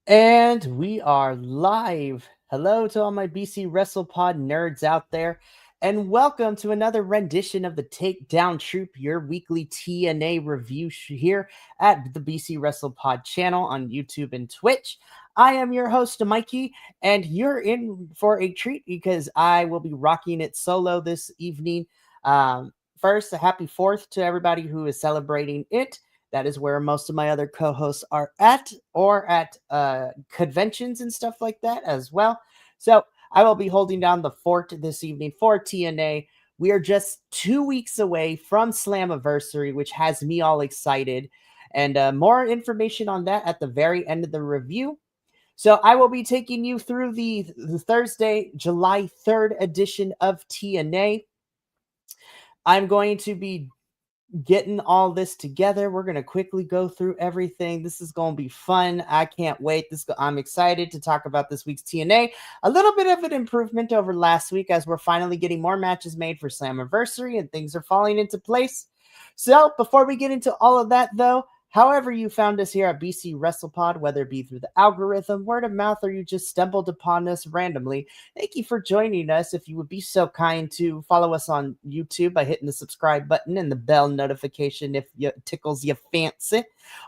And we are live. Hello to all my BC WrestlePod nerds out there, and welcome to another rendition of the Takedown Troupe, your weekly TNA review here at the BC WrestlePod channel on YouTube and Twitch. I am your host, Mikey, and you're in for a treat because I will be rocking it solo this evening. First, a happy 4th to everybody who is celebrating it. That is where most of my other co-hosts are at, or at conventions and stuff like that as well. So I will be holding down the fort this evening for TNA. We are just 2 weeks away from Slammiversary, which has me all excited. And more information on that at the very end of the review. So I will be taking you through the Thursday, July 3rd edition of TNA. I'm going to be getting all this together. We're going to quickly go through everything. This is going to be fun. I can't wait. I'm excited to talk about this week's TNA. A little bit of an improvement over last week as we're finally getting more matches made for Slammiversary and things are falling into place. So before we get into all of that though, however you found us here at BC WrestlePod, whether it be through the algorithm, word of mouth, or you just stumbled upon us randomly, thank you for joining us. If you would be so kind to follow us on YouTube by hitting the subscribe button and the bell notification if it tickles your fancy,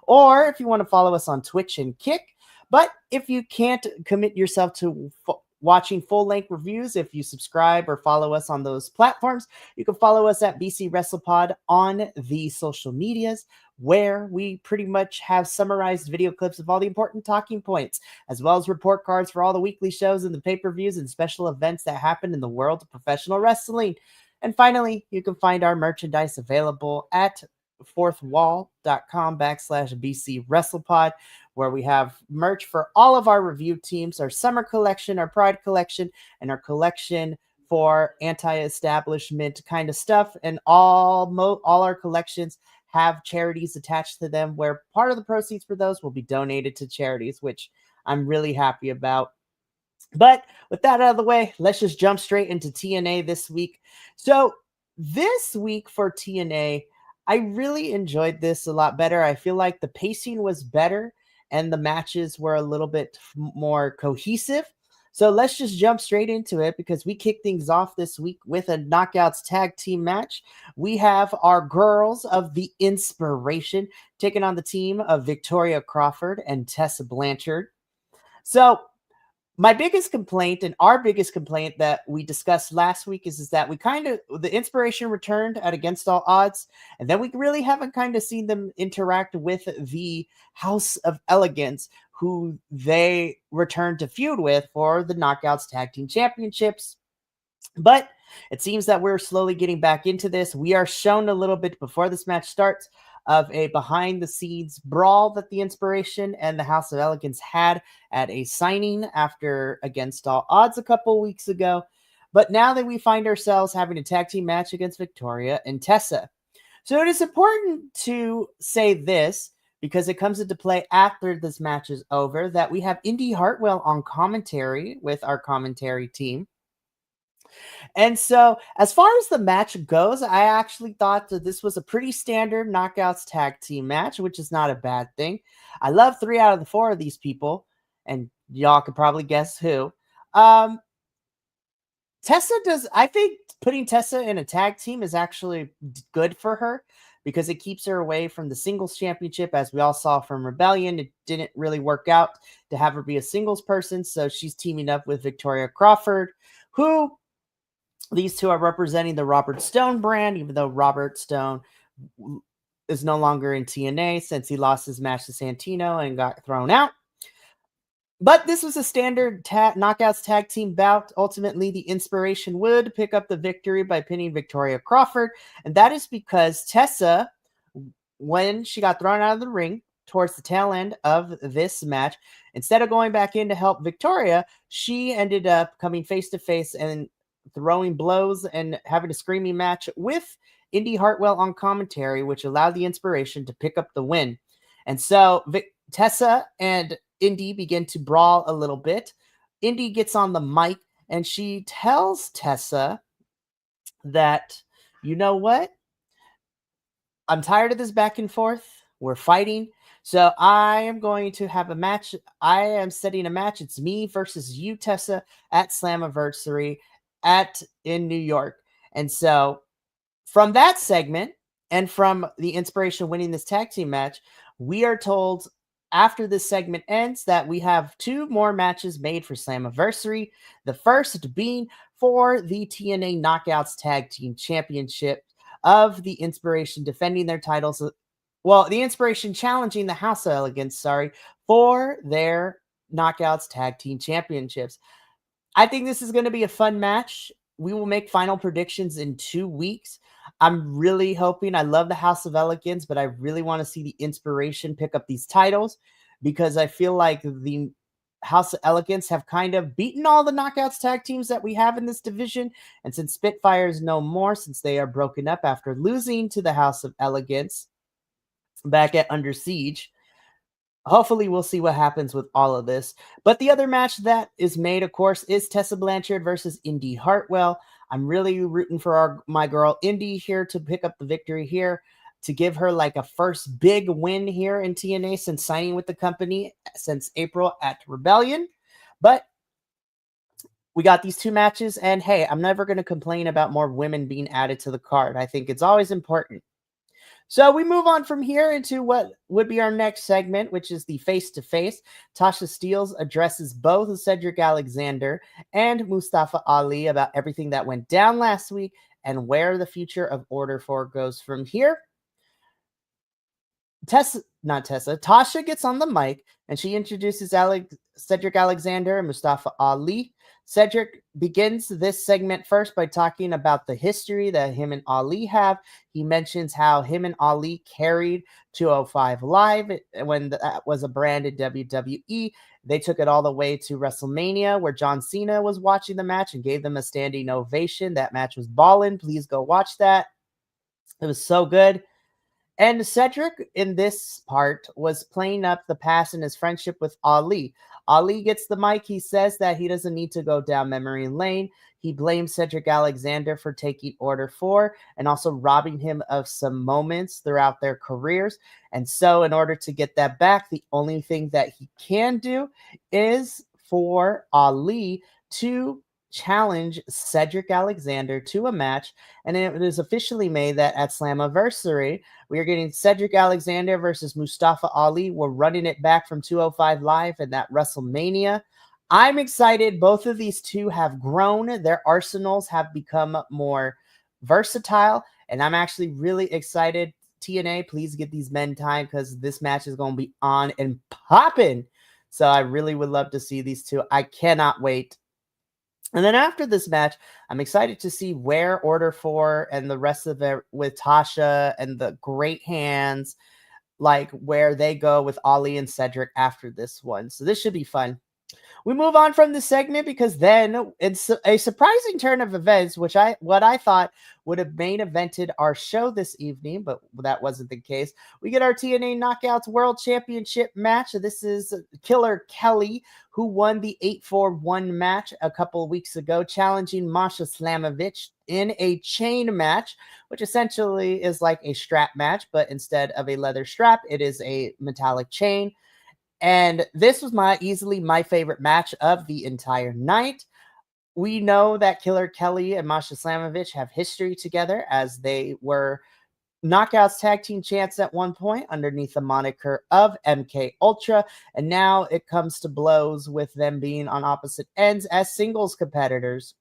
or if you want to follow us on Twitch and Kick. But if you can't commit yourself to watching full-length reviews, if you subscribe or follow us on those platforms, you can follow us at BC WrestlePod on the social medias, where we pretty much have summarized video clips of all the important talking points, as well as report cards for all the weekly shows and the pay-per-views and special events that happen in the world of professional wrestling. And finally, you can find our merchandise available at fourthwall.com/BC WrestlePod, where we have merch for all of our review teams, our summer collection, our pride collection, and our collection for anti-establishment kind of stuff, and all our collections have charities attached to them where part of the proceeds for those will be donated to charities, which I'm really happy about. But with that out of the way, let's just jump straight into TNA this week. So, this week for TNA, I really enjoyed this a lot better. I feel like the pacing was better and the matches were a little bit more cohesive. So, let's just jump straight into it because we kick things off this week with a Knockouts tag team match. We have our girls of the Inspiration taking on the team of Victoria Crawford and Tessa Blanchard. So, my biggest complaint and our biggest complaint that we discussed last week is that we kind of the Inspiration returned at Against All Odds, and then we really haven't kind of seen them interact with the House of Elegance, who they returned to feud with for the Knockouts Tag Team Championships. But it seems that we're slowly getting back into this. We are shown a little bit before this match starts of a behind the scenes brawl that the Inspiration and the House of Elegance had at a signing after Against All Odds a couple weeks ago. But now that we find ourselves having a tag team match against Victoria and Tessa. So it is important to say this because it comes into play after this match is over that we have Indy Hartwell on commentary with our commentary team. And so, as far as the match goes, I actually thought that this was a pretty standard Knockouts tag team match, which is not a bad thing. I love 3 out of the 4 of these people, and y'all could probably guess who. I think putting Tessa in a tag team is actually good for her because it keeps her away from the singles championship. As we all saw from Rebellion, it didn't really work out to have her be a singles person. So she's teaming up with Victoria Crawford, who these two are representing the Robert Stone brand, even though Robert Stone is no longer in TNA since he lost his match to Santino and got thrown out. But this was a standard Knockouts tag team bout. Ultimately, the Inspiration would pick up the victory by pinning Victoria Crawford. And that is because Tessa, when she got thrown out of the ring towards the tail end of this match, instead of going back in to help Victoria, she ended up coming face to face and throwing blows and having a screaming match with Indy Hartwell on commentary, which allowed the Inspiration to pick up the win. And so Tessa and Indy begin to brawl a little bit. Indy gets on the mic and she tells Tessa that, you know what? I'm tired of this back and forth. We're fighting. So I am going to have a match. I am setting a match. It's me versus you, Tessa, at Slammiversary in New York. And so from that segment and from the Inspiration winning this tag team match, we are told after this segment ends that we have 2 more matches made for Slammiversary. The first being for the TNA Knockouts Tag Team Championship of the Inspiration defending their titles. Well, the Inspiration challenging the House of Elegance, for their Knockouts Tag Team Championships. I think this is going to be a fun match. We will make final predictions in 2 weeks. I'm really hoping. I love the House of Elegance, but I really want to see the Inspiration pick up these titles because I feel like the House of Elegance have kind of beaten all the Knockouts tag teams that we have in this division. And since Spitfire is no more, since they are broken up after losing to the House of Elegance back at Under Siege, hopefully we'll see what happens with all of this. But the other match that is made, of course, is Tessa Blanchard versus Indy Hartwell. I'm really rooting for my girl Indy here to pick up the victory here, to give her like a first big win here in TNA since signing with the company since April at Rebellion. But we got these 2 matches, and hey, I'm never going to complain about more women being added to the card. I think it's always important. So we move on from here into what would be our next segment, which is the face-to-face. Tasha Steelz addresses both Cedric Alexander and Mustafa Ali about everything that went down last week and where the future of Order 4 goes from here. Tasha gets on the mic and she introduces Cedric Alexander and Mustafa Ali. Cedric begins this segment first by talking about the history that him and Ali have. He mentions how him and Ali carried 205 Live when that was a brand in WWE. They took it all the way to WrestleMania, where John Cena was watching the match and gave them a standing ovation. That match was ballin'. Please go watch that. It was so good. And Cedric, in this part, was playing up the past and his friendship with Ali. Ali gets the mic. He says that he doesn't need to go down memory lane. He blames Cedric Alexander for taking Order 4 and also robbing him of some moments throughout their careers. And so, in order to get that back, the only thing that he can do is for Ali to challenge Cedric Alexander to a match. And it is officially made that at Slammiversary, we are getting Cedric Alexander versus Mustafa Ali. We're running it back from 205 Live and that WrestleMania. I'm excited. Both of these two have grown. Their arsenals have become more versatile. And I'm actually really excited. TNA, please get these men time because this match is going to be on and popping. So I really would love to see these two. I cannot wait. And then after this match, I'm excited to see where Order 4 and the rest of it with Tasha and the Great Hands, like where they go with Ali and Cedric after this one. So this should be fun. We move on from this segment because then it's a surprising turn of events, which what I thought would have main evented our show this evening, but that wasn't the case. We get our TNA Knockouts World Championship match. This is Killer Kelly, who won the 8-4-1 match a couple of weeks ago, challenging Masha Slamovich in a chain match, which essentially is like a strap match, but instead of a leather strap, it is a metallic chain. And this was easily my favorite match of the entire night. We know that Killer Kelly and Masha Slamovich have history together as they were Knockouts tag team champs at one point underneath the moniker of MK Ultra. And now it comes to blows with them being on opposite ends as singles competitors.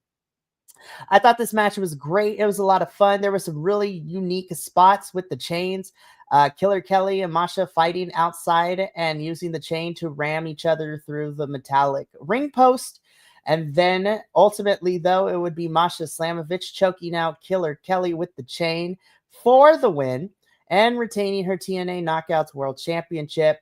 I thought this match was great. It was a lot of fun. There were some really unique spots with the chains. Killer Kelly and Masha fighting outside and using the chain to ram each other through the metallic ring post. And then ultimately, though, it would be Masha Slamovich choking out Killer Kelly with the chain for the win and retaining her TNA Knockouts World Championship.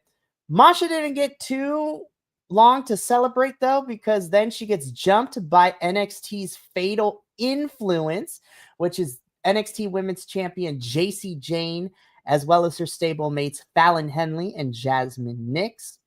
Masha didn't get too long to celebrate, though, because then she gets jumped by NXT's Fatal Influence, which is NXT Women's Champion Jacy Jayne, as well as her stablemates Fallon Henley and Jasmine Nix.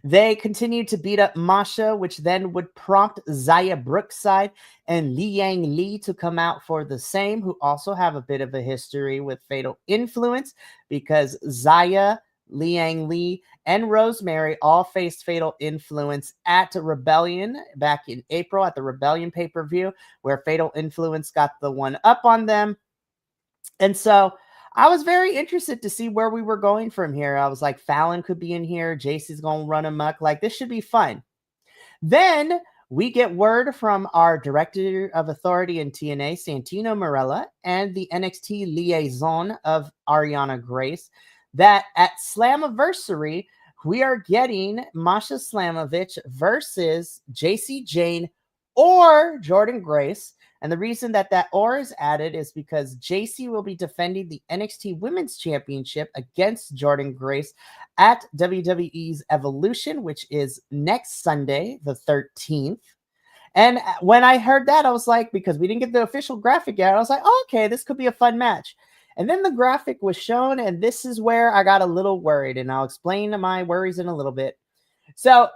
They continued to beat up Masha, which then would prompt Zaya Brookside and Liang Li to come out for the same, who also have a bit of a history with Fatal Influence because Zaya, Liang Li, and Rosemary all faced Fatal Influence at Rebellion back in April at the Rebellion pay-per-view, where Fatal Influence got the one up on them. And so I was very interested to see where we were going from here. I was like, Fallon could be in here. Jacy's going to run amok. Like, this should be fun. Then we get word from our Director of Authority in TNA, Santino Marella, and the NXT liaison of Ariana Grace, that at Slammiversary, we are getting Masha Slamovich versus Jacy Jayne or Jordynne Grace. And the reason that or is added is because Jacy will be defending the NXT Women's Championship against Jordynne Grace at WWE's Evolution, which is next Sunday, the 13th. And when I heard that, I was like, because we didn't get the official graphic yet, I was like, oh, okay, this could be a fun match. And then the graphic was shown, and this is where I got a little worried, and I'll explain my worries in a little bit. So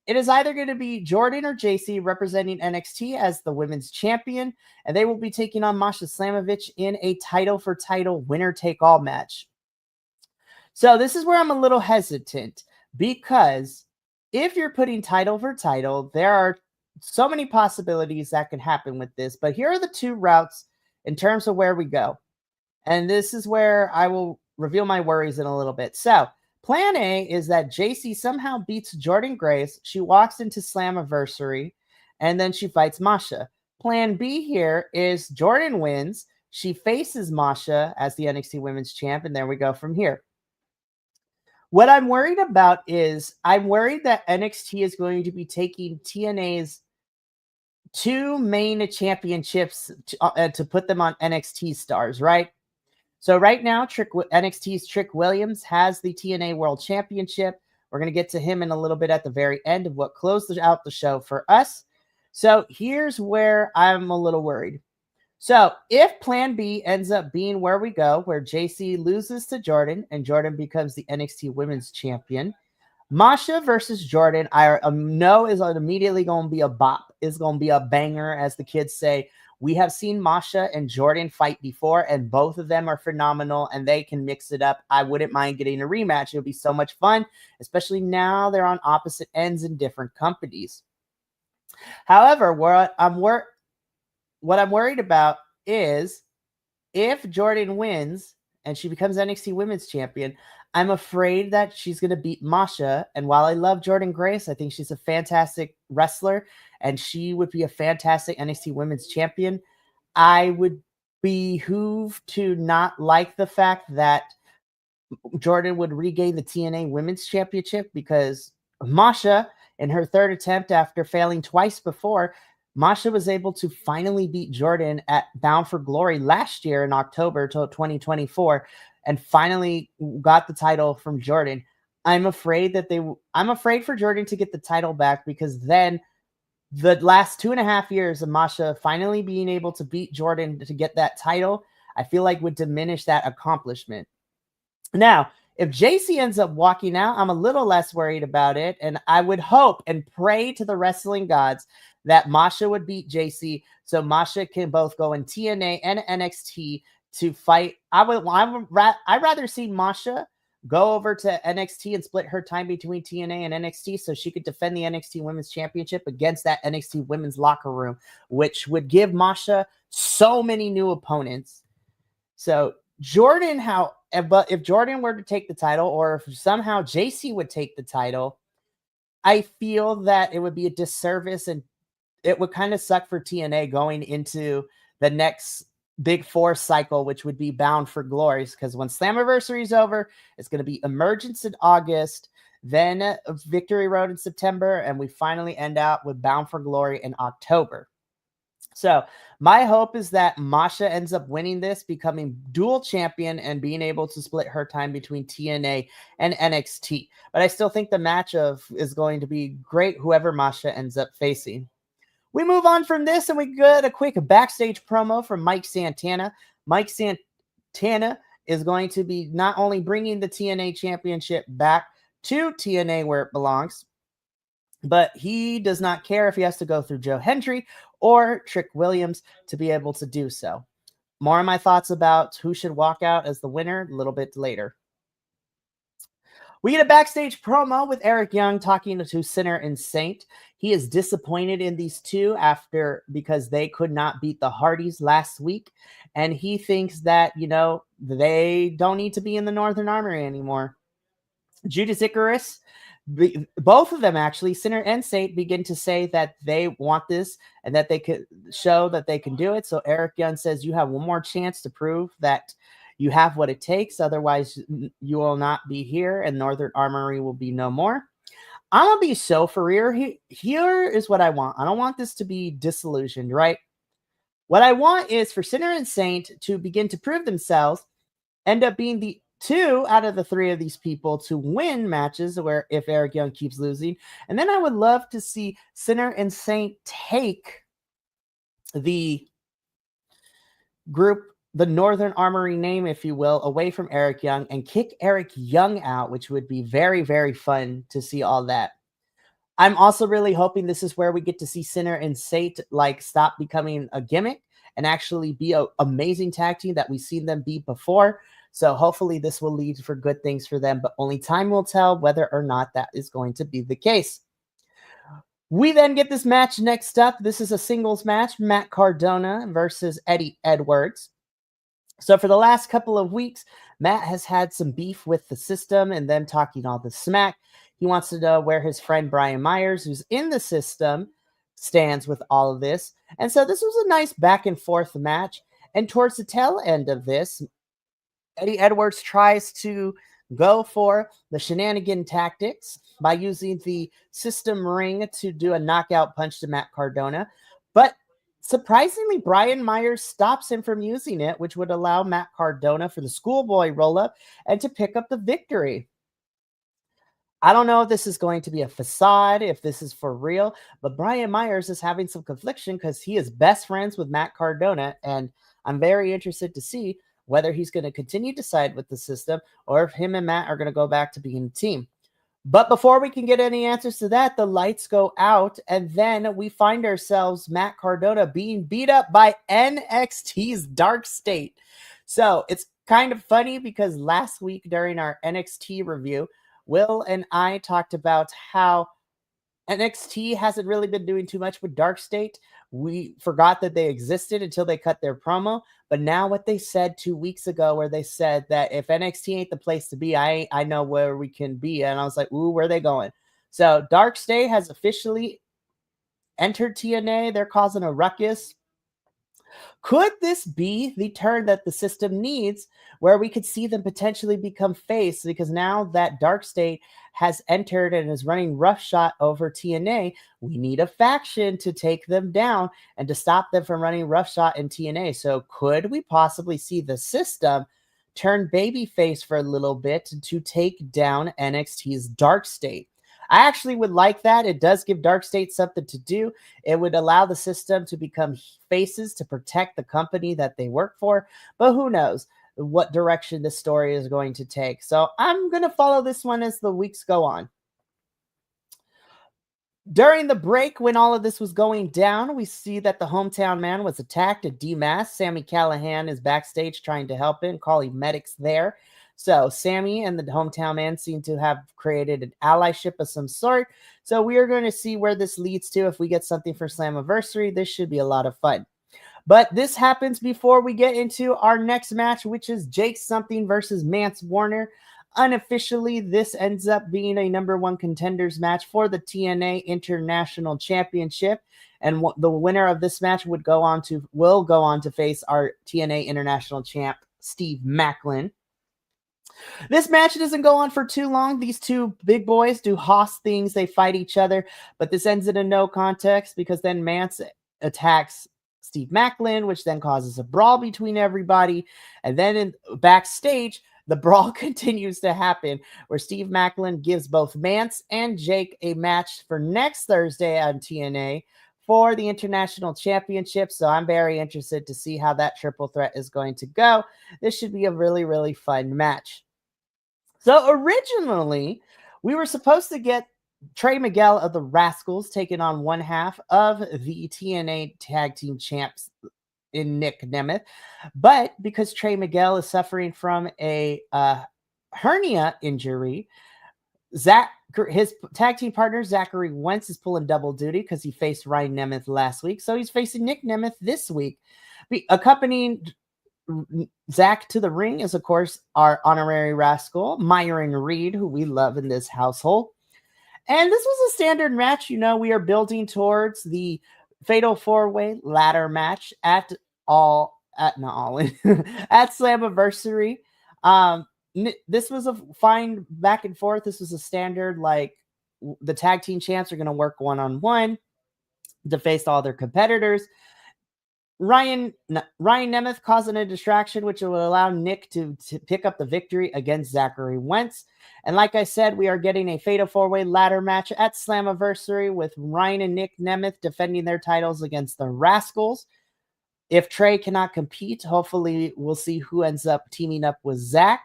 it is either going to be Jordynne or Jacy representing NXT as the women's champion, and they will be taking on Masha Slamovich in a title-for-title winner-take-all match. So this is where I'm a little hesitant, because if you're putting title for title, there are so many possibilities that can happen with this, but here are the two routes in terms of where we go. And this is where I will reveal my worries in a little bit. So plan A is that Jacy somehow beats Jordynne Grace. She walks into Slammiversary, and then she fights Masha. Plan B here is Jordynne wins. She faces Masha as the NXT Women's Champ, and there we go from here. What I'm worried about is I'm worried that NXT is going to be taking TNA's two main championships to put them on NXT stars, right? So right now, NXT's Trick Williams has the TNA World Championship, We're going to get to him in a little bit at the very end of what closed out the show for us. So here's where I'm a little worried. So if plan B ends up being where we go, where JC loses to Jordan and Jordan becomes the NXT Women's Champion, Masha versus Jordan, I know is immediately going to be a bop. It's going to be a banger, as the kids say. We have seen Masha and Jordan fight before, and both of them are phenomenal, and they can mix it up. I wouldn't mind getting a rematch. It would be so much fun, especially now they're on opposite ends in different companies. However, what I'm worried about is if Jordan wins and she becomes NXT Women's Champion, I'm afraid that she's going to beat Masha. And while I love Jordan Grace, I think she's a fantastic wrestler and she would be a fantastic NXT Women's Champion. I would behoove to not like the fact that Jordan would regain the TNA Women's Championship, because Masha, in her third attempt after failing twice before, Masha was able to finally beat Jordan at Bound for Glory last year in October 2024 and finally got the title from Jordan. I'm afraid for Jordan to get the title back, because then the last 2.5 years of Masha finally being able to beat Jordan to get that title, I feel like would diminish that accomplishment. Now, if JC ends up walking out, I'm a little less worried about it. And I would hope and pray to the wrestling gods that Masha would beat JC so Masha can both go in TNA and NXT to fight. I'd rather see Masha go over to NXT and split her time between TNA and NXT so she could defend the NXT Women's Championship against that NXT Women's locker room, which would give Masha so many new opponents. So Jordan, but if Jordan were to take the title, or if somehow JC would take the title, I feel that it would be a disservice and it would kind of suck for TNA going into the next Big Four cycle, which would be Bound for Glories, because when Slammiversary is over, it's going to be Emergence in August, then Victory Road in September, and we finally end out with Bound for Glory in October. So my hope is that Masha ends up winning this, becoming dual champion and being able to split her time between TNA and NXT. But I still think the match is going to be great, whoever Masha ends up facing. We move on from this and we get a quick backstage promo from Mike Santana. Mike Santana is going to be not only bringing the TNA championship back to TNA where it belongs, but he does not care if he has to go through Joe Hendry or Trick Williams to be able to do so. More of my thoughts about who should walk out as the winner a little bit later. We get a backstage promo with Eric Young talking to Sinner and Saint. He is disappointed in these two because they could not beat the Hardys last week. And he thinks that, they don't need to be in the Northern Armory anymore. Judas Icarus, both of them actually, Sinner and Saint, begin to say that they want this and that they could show that they can do it. So Eric Young says, you have one more chance to prove that you have what it takes. Otherwise, you will not be here and Northern Armory will be no more. I'm going to be so for real. Here is what I want. I don't want this to be disillusioned, right? What I want is for Sinner and Saint to begin to prove themselves, end up being the 2 out of the 3 of these people to win matches where if Eric Young keeps losing. And then I would love to see Sinner and Saint take the group, the Northern Armory name, if you will, away from Eric Young and kick Eric Young out, which would be very, very fun to see all that. I'm also really hoping this is where we get to see Sinner and Saint stop becoming a gimmick and actually be an amazing tag team that we've seen them be before. So hopefully this will lead for good things for them, but only time will tell whether or not that is going to be the case. We then get this match next up. This is a singles match, Matt Cardona versus Eddie Edwards. So for the last couple of weeks, Matt has had some beef with the system and them talking all the smack. He wants to know where his friend Brian Myers, who's in the system, stands with all of this. And so this was a nice back and forth match. And towards the tail end of this, Eddie Edwards tries to go for the shenanigan tactics by using the system ring to do a knockout punch to Matt Cardona. But surprisingly, Brian Myers stops him from using it, which would allow Matt Cardona for the schoolboy roll-up and to pick up the victory. I don't know if this is going to be a facade, if this is for real, but Brian Myers is having some confliction because he is best friends with Matt Cardona. And I'm very interested to see whether he's going to continue to side with the system or if him and Matt are going to go back to being a team. But before we can get any answers to that, the lights go out, and then we find ourselves Matt Cardona being beat up by NXT's Dark State. So it's kind of funny because last week during our NXT review, Will and I talked about how NXT hasn't really been doing too much with Dark State. We forgot that they existed until they cut their promo. But now what they said 2 weeks ago, where they said that if NXT ain't the place to be, I know where we can be. And I was like, ooh, where are they going? So Dark State has officially entered TNA. They're causing a ruckus. Could this be the turn that the system needs where we could see them potentially become face? Because now that Dark State has entered and is running roughshod over TNA, we need a faction to take them down and to stop them from running roughshod in TNA. So could we possibly see the system turn babyface for a little bit to take down NXT's Dark State? I actually would like that. It does give Dark State something to do. It would allow the system to become faces to protect the company that they work for. But who knows what direction this story is going to take. So I'm going to follow this one as the weeks go on. During the break, when all of this was going down, we see that the hometown man was attacked and demasked. Sammy Callahan is backstage trying to help him, calling medics there. So Sammy and the hometown man seem to have created an allyship of some sort. So we are going to see where this leads to. If we get something for Slammiversary, this should be a lot of fun. But this happens before we get into our next match, which is Jake Something versus Mance Warner. Unofficially, this ends up being a number one contenders match for the TNA International Championship. And the winner of this match will go on to face our TNA International champ, Steve Maclin. This match doesn't go on for too long. These two big boys do Hoss things. They fight each other, but this ends in a no contest because then Mance attacks Steve Maclin, which then causes a brawl between everybody. And then backstage, the brawl continues to happen where Steve Maclin gives both Mance and Jake a match for next Thursday on TNA for the International Championship. So I'm very interested to see how that triple threat is going to go. This should be a really, really fun match. So originally, we were supposed to get Trey Miguel of the Rascals taking on one half of the TNA Tag Team Champs in Nick Nemeth. But because Trey Miguel is suffering from a hernia injury, his tag team partner, Zachary Wentz, is pulling double duty because he faced Ryan Nemeth last week. So he's facing Nick Nemeth this week. Accompanying Zach to the ring is, of course, our honorary rascal, Myron Reed, who we love in this household. And this was a standard match. You know, we are building towards the Fatal 4-Way ladder match at Slammiversary. This was a fine back and forth. This was a standard, like, the tag team champs are going to work one-on-one to face all their competitors. Ryan Nemeth causing a distraction, which will allow Nick to pick up the victory against Zachary Wentz. And like I said, we are getting a Fatal 4-Way ladder match at Slammiversary with Ryan and Nick Nemeth defending their titles against the Rascals. If Trey cannot compete, hopefully we'll see who ends up teaming up with Zach.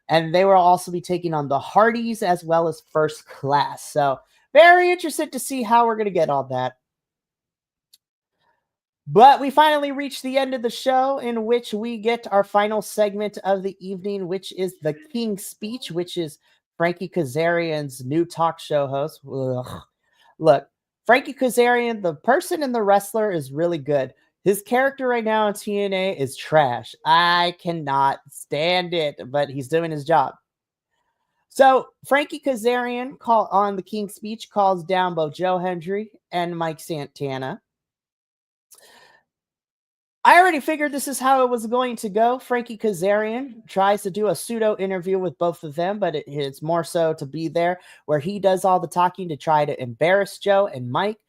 And they will also be taking on the Hardys as well as First Class. So very interested to see how we're going to get all that. But we finally reached the end of the show, in which we get our final segment of the evening, which is the King's Speech, which is Frankie Kazarian's new talk show host. Ugh. Look, Frankie Kazarian, the person and the wrestler, is really good. His character right now in TNA is trash. I cannot stand it, but he's doing his job. So Frankie Kazarian on the King's Speech calls down both Joe Hendry and Mike Santana. I already figured this is how it was going to go. Frankie Kazarian tries to do a pseudo interview with both of them, but it's more so to be there where he does all the talking to try to embarrass Joe and Mike.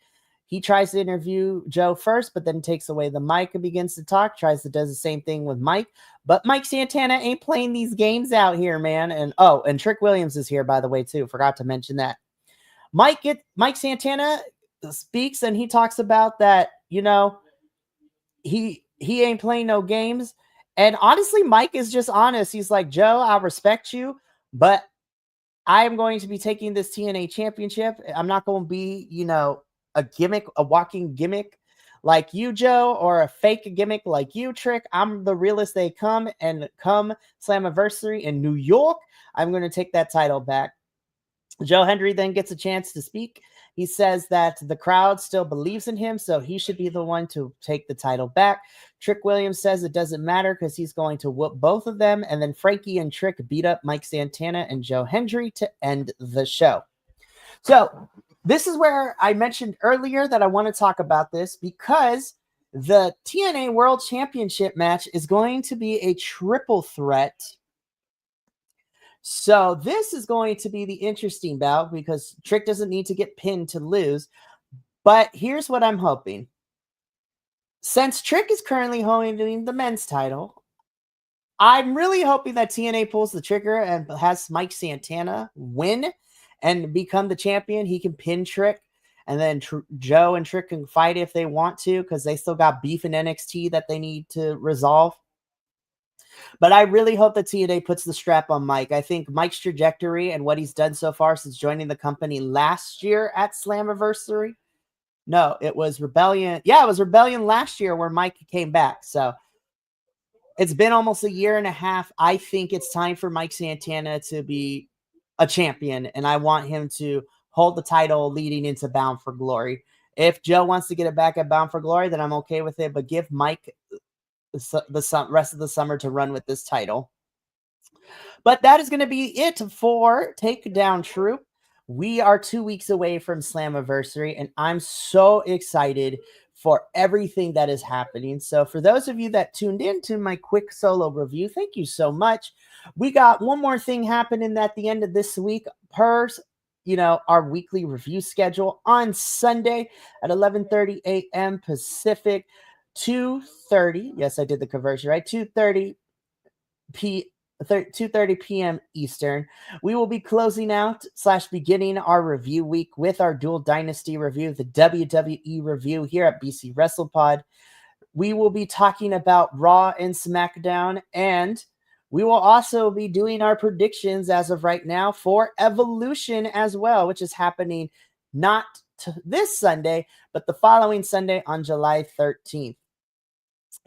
He tries to interview Joe first, but then takes away the mic and begins to talk, tries to does the same thing with Mike. But Mike Santana ain't playing these games out here, man. And Trick Williams is here, by the way, too. Forgot to mention that. Mike Santana speaks and he talks about that, he ain't playing no games. And honestly, Mike is just honest. He's like, Joe, I respect you, but I am going to be taking this TNA championship. I'm not going to be, a gimmick, a walking gimmick like you, Joe, or a fake gimmick like you, Trick. I'm the realest they come, and come Slammiversary in New York, I'm going to take that title back. Joe Hendry then gets a chance to speak. He says that the crowd still believes in him, so he should be the one to take the title back. Trick Williams says it doesn't matter because he's going to whoop both of them. And then Frankie and Trick beat up Mike Santana and Joe Hendry to end the show. So this is where I mentioned earlier that I want to talk about this because the TNA World Championship match is going to be a triple threat. So this is going to be the interesting bout because Trick doesn't need to get pinned to lose. But here's what I'm hoping. Since Trick is currently holding the men's title, I'm really hoping that TNA pulls the trigger and has Mike Santana win and become the champion. He can pin Trick, and then Joe and Trick can fight if they want to because they still got beef in NXT that they need to resolve. But I really hope that TNA puts the strap on Mike. I think Mike's trajectory and what he's done so far since joining the company last year at Slammiversary. No, it was Rebellion. Yeah, it was Rebellion last year where Mike came back. So it's been almost a year and a half. I think it's time for Mike Santana to be a champion, and I want him to hold the title leading into Bound for Glory. If Joe wants to get it back at Bound for Glory, then I'm okay with it, but give Mike the rest of the summer to run with this title. But that is going to be it for Takedown Troupe. We are 2 weeks away from Slammiversary, and I'm so excited for everything that is happening. So for those of you that tuned in to my quick solo review, thank you so much. We got one more thing happening at the end of this week per our weekly review schedule on Sunday at 11:30 a.m. Pacific, 2:30. Yes, I did the conversion right. 2:30 p.m. Eastern. We will be closing out / beginning our review week with our Dual Dynasty review, the WWE review here at BC WrestlePod. We will be talking about Raw and SmackDown, and we will also be doing our predictions as of right now for Evolution as well, which is happening not this Sunday, but the following Sunday on July 13th.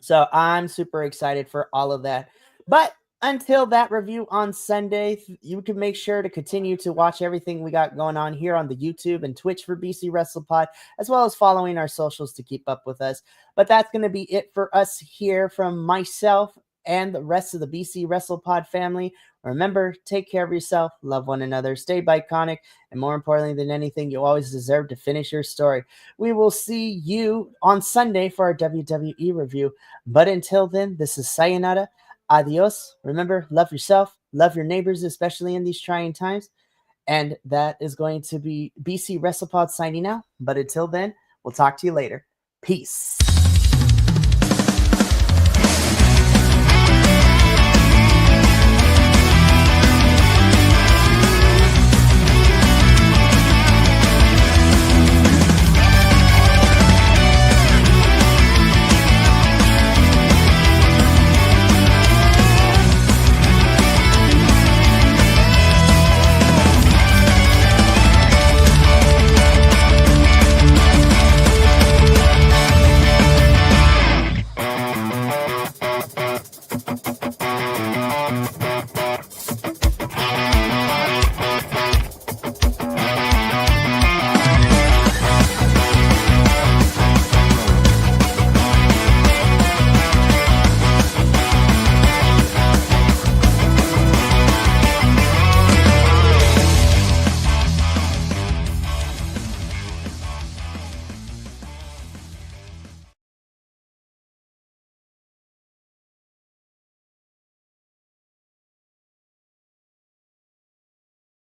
So I'm super excited for all of that. But until that review on Sunday, you can make sure to continue to watch everything we got going on here on the YouTube and Twitch for BC WrestlePod, as well as following our socials to keep up with us. But that's going to be it for us here from myself and the rest of the BC WrestlePod family. Remember, take care of yourself, love one another, stay biconic, and more importantly than anything, you always deserve to finish your story. We will see you on Sunday for our WWE review. But until then, this is Sayonara. Adios. Remember, love yourself, love your neighbors, especially in these trying times. And that is going to be BC WrestlePod signing out. But until then, we'll talk to you later. Peace.